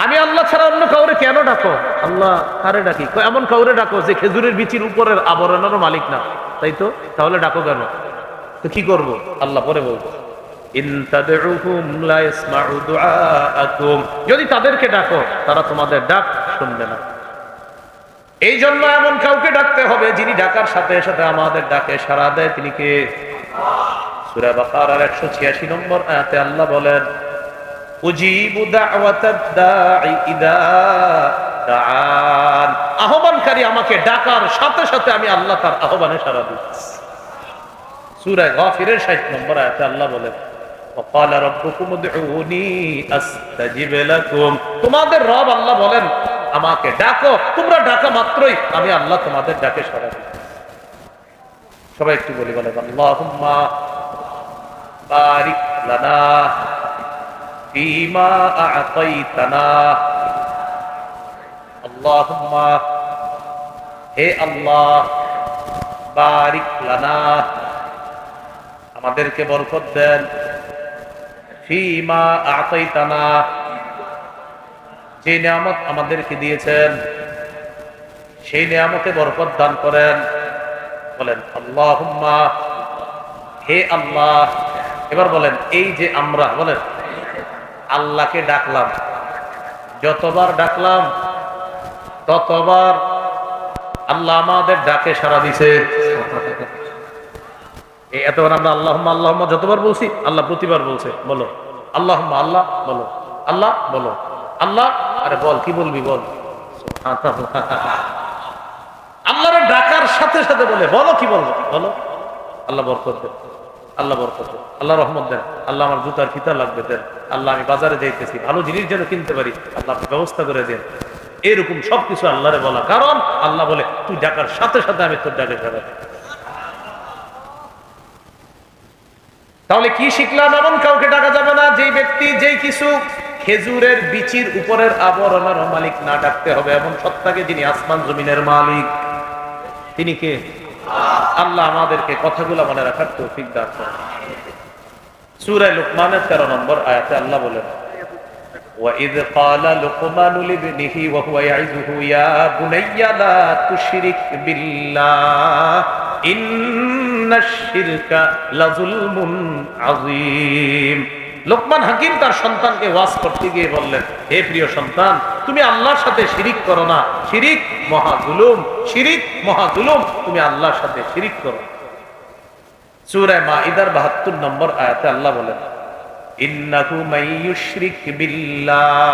আমি আল্লাহ ছাড়া অন্য কাউরে কেন ডাকো? আল্লাহ কারে ডাকি? এমন কাউরে ডাকো যে খেজুরের বিচির উপরের আবরণেরও মালিক না, তাই তো? তাহলে ডাকো কেন? তো কি করব? আল্লাহ পরে বলবো, ইন তাদউহুম লা ইয়াসমাউ দুআআকুম, যদি তাদেরকে ডাকো তারা তোমাদের ডাক শুনবে না। এই জন্য এমন কাউকে ডাকতে হবে যিনি ডাকার সাথে সাথে আমাদের ডাকে সাড়া দেয়। তিনি কে? সূরা বাকারার 186 নম্বর আয়াতে আল্লাহ বলেন, উজিবু দাওয়াতাদ দাঈ ইদা দাআন, আহ্বানকারী আমাকে ডাকার সাথে সাথে আমি আল্লাহ তার আহ্বানে সাড়া দিচ্ছি। সূরা গাফিরের 60 নম্বর আয়াতে আল্লাহ বলেন, ওয়াকালা রাব্বুকুম উদউনি আস্তাজিব লাকুম, তোমাদের রব আল্লাহ বলেন আমাকে ডাকো, তোমরা ডাকা মাত্রই আমি আল্লাহ তোমাদের ডাকে সাড়া দিই। সবাই একটু বলি, বলে আল্লাহুম্মা বারিক লানা ফীমা আ'তাইতানা, আল্লাহুম্মা, হে আল্লাহ, বারিক লানা, আমাদেরকে বরকত দেন, ফীমা আ'তাইতানা, যে নিয়ামত আমাদেরকে দিয়েছেন সেই নিয়ামতে বরকত দান করেন। বলেন আল্লাহুম্মা, হে আল্লাহ। এবার বলেন, এই যে আমরা বলেন আল্লাহকে ডাকলাম, যতবার ডাকলাম ততবার আল্লাহ আমাদের ডাকে সাড়া দিছে। এতবার আমরা আল্লাহুম্মা আল্লাহুম্মা যতবার বলছি, আল্লাহ প্রতিবার বলছে বলো আল্লাহুম্মা, আল্লাহ বলো, আল্লাহ বলো, আল্লাহ। আরে বল, কি বলবি বল। আল্লাহর ডাকার সাথে সাথে বলে বলো, কি বলবো বলো। আল্লাহ বরকত দেন, আল্লাহ বরকত দেন, আল্লাহ রহমত দেন, আল্লাহ আমার জুতার ফিতা লাগবে দেন, আল্লাহ আমি বাজারে যাইতেছি ভালো জিনিস যেন কিনতে পারি, আল্লাহ ব্যবস্থা করে দেন। এরকম সবকিছু আল্লাহরে বলা, কারণ আল্লাহ বলে তুই ডাকার সাথে সাথে আমি তোর ডাকে সাড়া দিই। তাহলে কি শিখলাম? এমন কাউকে ডাকা যাবে না যেই ব্যক্তি, যেই কিছু খেজুরের বিচির উপরের আবরণের মালিক না। ডাকতে হবে এমন সত্তাকে যিনি আসমান জমিনের মালিক। তিনি কে? আল্লাহ। আমাদেরকে কথাগুলো মনে রাখার তৌফিক দান করেন। সূরা লুকমানের 13 নম্বর আয়াতে আল্লাহ বলেন, وَإِذْ قَالَ لُقْمَانُ لِابْنِهِ وَهُوَ يَعِظُهُ يَا بُنَيَّ لَا تُشْرِكْ بِاللَّهِ إِنَّ الشِّرْكَ لَظُلْمٌ عَظِيمٌ। লোকমান হাকিম তার সন্তানকে ওয়াজ করতে গিয়ে বললেন, হে প্রিয় সন্তান, তুমি আল্লাহর সাথে শিরিক করো না, শিরিক মহা জুলুম, শিরিক মহা জুলুম, তুমি আল্লাহর সাথে শিরিক করো। সূরা মাঈদার 72 নম্বর আয়াতে আল্লাহ বলেন, ইন্নাহু মাইয়ুশরিক বিল্লাহ